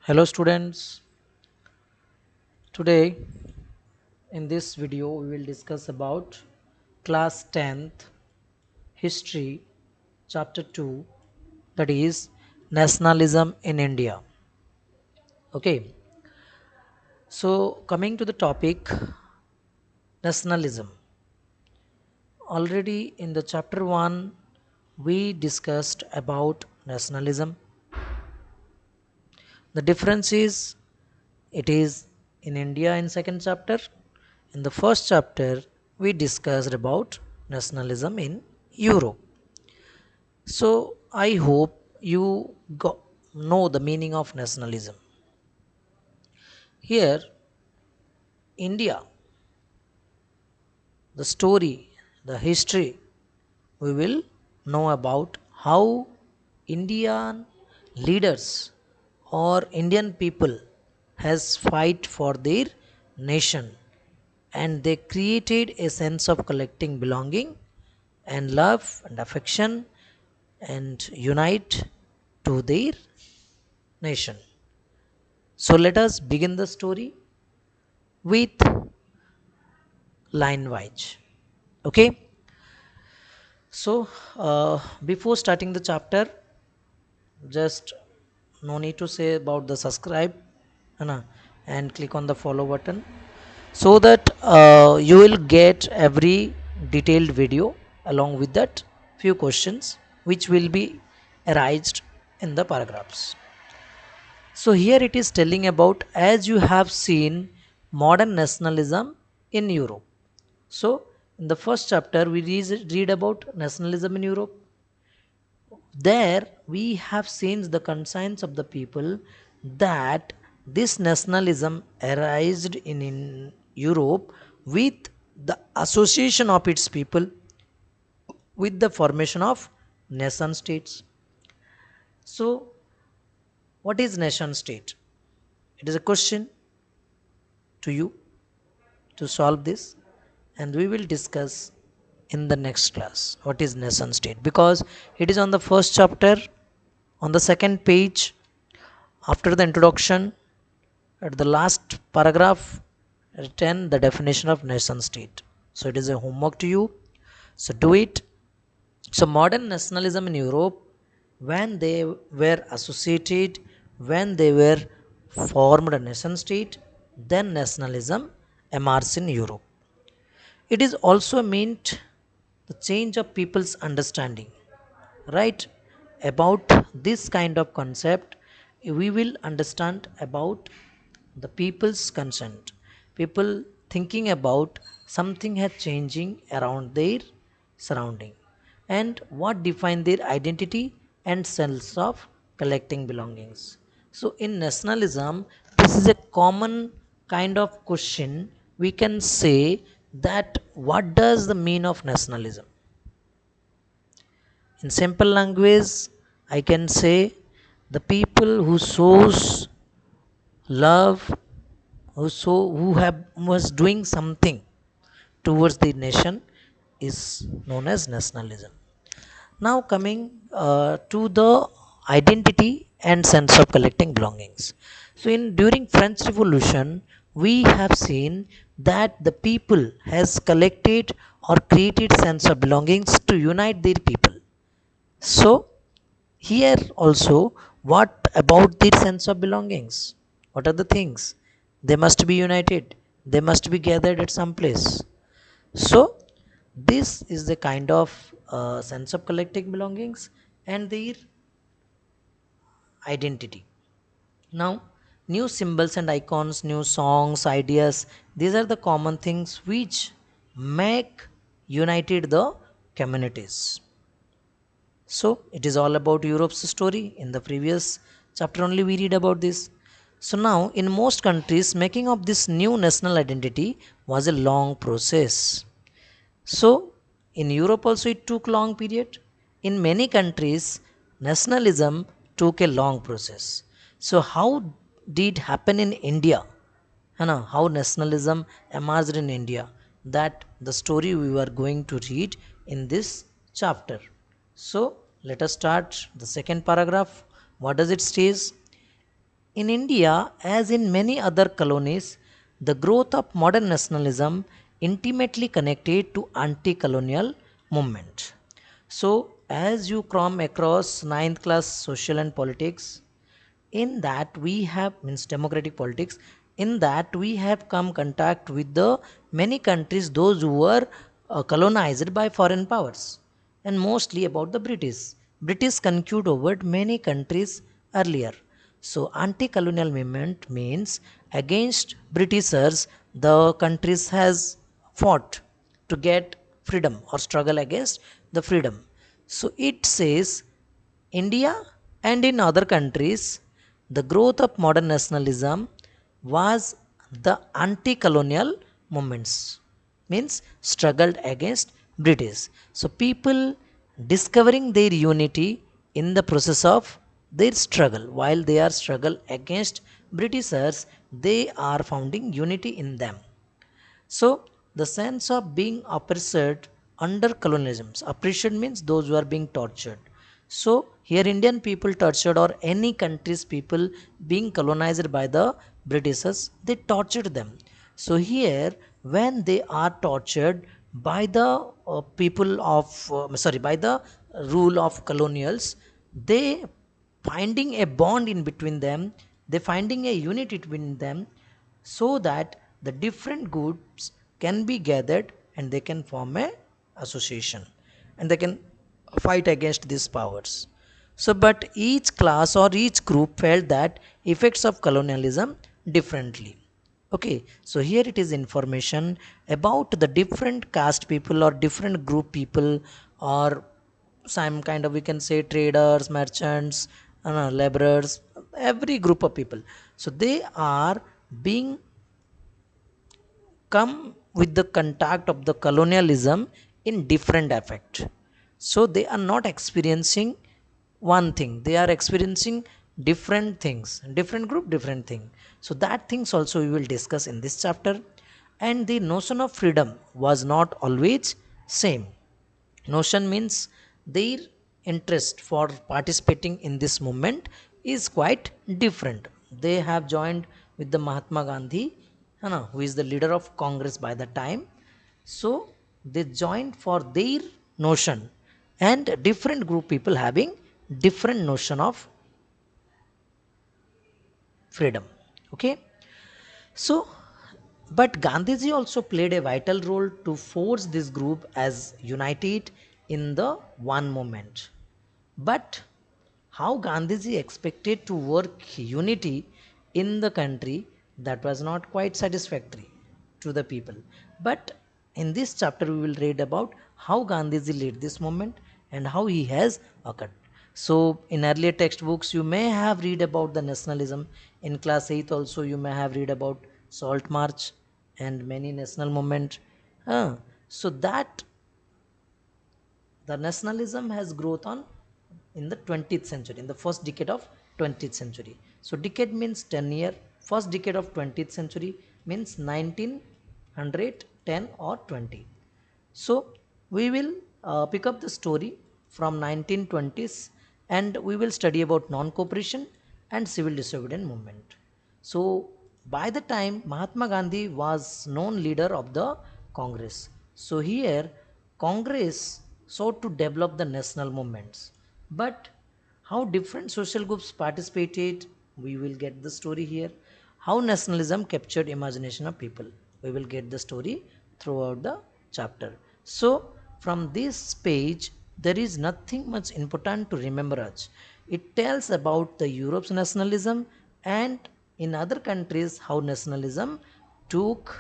Hello students, today in this video we will discuss about class 10th history chapter 2, that is nationalism in India. Okay, so coming to the topic, nationalism. Already in the chapter 1 we discussed about nationalism. The difference is it is in India in second chapter. In the first chapter, we discussed about nationalism in Europe. So I hope you know the meaning of nationalism. Here, India, the story, the history, we will know about how Indian leaders or Indian people has fight for their nation, and they created a sense of collecting belonging and love and affection and unite to their nation. So let us begin the story with line wise. Okay. So before starting the chapter, just no need to say about the subscribe, है ना, and click on the follow button so that you will get every detailed video along with that few questions which will be arised in the paragraphs. So here it is telling about, as you have seen, modern nationalism in Europe. So in the first chapter we read about nationalism in Europe. There we have seen the conscience of the people that this nationalism arose in Europe with the association of its people with the formation of nation states. So what is nation state? It is a question to you to solve this, and we will discuss in the next class what is nation state, because it is on the first chapter on the second page after the introduction. At the last paragraph, written the definition of nation state. So it is a homework to you. So do it. So modern nationalism in Europe, when they were associated, when they were formed a nation state, then nationalism emerged in Europe. It is also meant the change of people's understanding, right? About this kind of concept, we will understand about the people's consent, people thinking about something has changing around their surrounding, and what define their identity and sense of collecting belongings. So in nationalism, this is a common kind of question. We can say that what does the mean of nationalism? In simple language, I can say the people who shows love, who have was doing something towards the nation, is known as nationalism. Now coming to the identity and sense of collecting belongings. So in during French Revolution, we have seen that the people has collected or created sense of belongings to unite their people. So here also, what about their sense of belongings? What are the things? They must be united. They must be gathered at some place. So this is the kind of sense of collective belongings and their identity. Now, new symbols and icons, new songs, ideas, these are the common things which make united the communities. So it is all about Europe's story. In the previous chapter only we read about this. So now in most countries, making of this new national identity was a long process. So in Europe also it took long period. In many countries, nationalism took a long process. So how did happen in India? How nationalism emerged in India? That the story we were going to read in this chapter. So let us start the second paragraph. What does it says? In India, as in many other colonies, the growth of modern nationalism intimately connected to anti-colonial movement. So, as you come across ninth class social and politics, in that we have means democratic politics, in that we have come contact with the many countries those who were colonized by foreign powers, and mostly about the british conquered over many countries earlier. So anti-colonial movement means against britishers, the countries has fought to get freedom or struggle against the freedom. So it says India and in other countries, the growth of modern nationalism was the anti-colonial movements, means struggled against British. So people discovering their unity in the process of their struggle. While they are struggle against Britishers, they are founding unity in them. So the sense of being oppressed under colonialism. Oppression means those who are being tortured. So here Indian people tortured or any country's people being colonized by the Britishers, they tortured them. So here when they are tortured by the people of by the rule of colonials, they finding a bond in between them, they finding a unity between them, so that the different groups can be gathered and they can form a association and they can fight against these powers. So but each class or each group felt that effects of colonialism differently. Okay, so here it is information about the different caste people or different group people, or some kind of, we can say, traders, merchants, laborers, every group of people. So they are being come with the contact of the colonialism in different effect. So they are not experiencing one thing, they are experiencing different things, different group, different thing. So that things also we will discuss in this chapter. And the notion of freedom was not always same. Notion means their interest for participating in this movement is quite different. They have joined with the Mahatma Gandhi, who is the leader of Congress by the time. So they joined for their notion, and different group people having different notion of freedom. Okay, so but Gandhiji also played a vital role to force this group as united in the one moment. But how Gandhiji expected to work unity in the country, that was not quite satisfactory to the people. But in this chapter, we will read about how Gandhiji led this movement and how he has occurred. So, in earlier textbooks, you may have read about the nationalism. In class 8 also, you may have read about Salt March and many national movement. So that the nationalism has growth on in the 20th century, in the first decade of 20th century. So decade means 10 year, first decade of 20th century means 1900, 10 or 20. So we will pick up the story from 1920s, and we will study about non-cooperation and civil disobedience movement. So by the time Mahatma Gandhi was known leader of the Congress. So here Congress sought to develop the national movements. But how different social groups participated, we will get the story here. How nationalism captured imagination of people, we will get the story throughout the chapter. So from this page, there is nothing much important to remember us. It tells about the Europe's nationalism, and in other countries how nationalism took,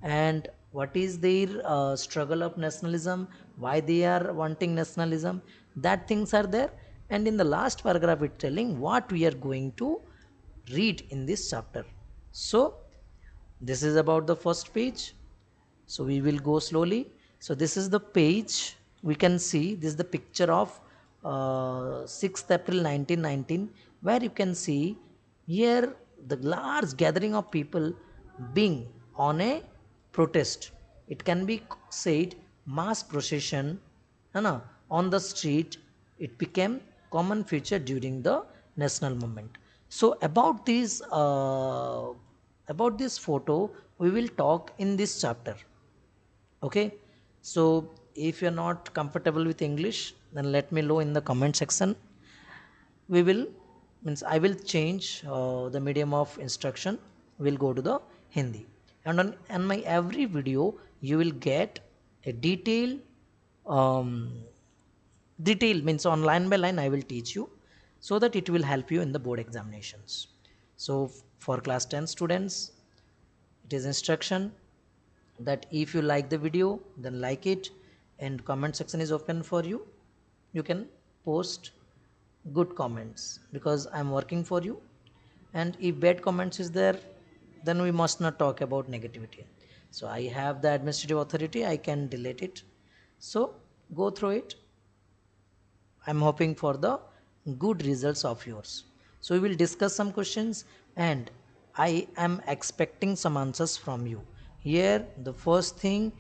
and what is their struggle of nationalism, why they are wanting nationalism, that things are there. And in the last paragraph it telling what we are going to read in this chapter. So this is about the first page, so we will go slowly. So this is the page, we can see this is the picture of 6th April 1919, where you can see here the large gathering of people being on a protest. It can be said mass procession, on the street. It became common feature during the national movement. So about this photo we will talk in this chapter. Okay, so if you're not comfortable with English, then let me know in the comment section. We will, means I will change the medium of instruction, we'll go to the Hindi. And on my every video you will get a um, detail, means on line by line I will teach you, so that it will help you in the board examinations. So for class 10 students, it is instruction that if you like the video, then like it, and comment section is open for you. You can post good comments because I'm working for you. And if bad comments is there, then we must not talk about negativity. So I have the administrative authority, I can delete it. So go through it. I'm hoping for the good results of yours. So we will discuss some questions, and I am expecting some answers from you. Here the first thing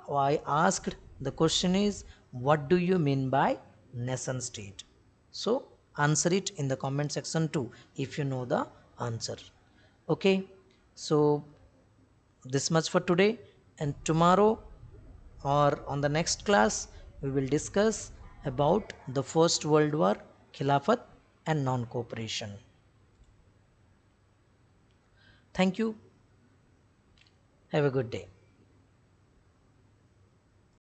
I asked the question is, what do you mean by nation state? So answer it in the comment section too if you know the answer. Okay, so this much for today, and tomorrow or on the next class we will discuss about the First World War, Khilafat and non-cooperation. Thank you. Have a good day.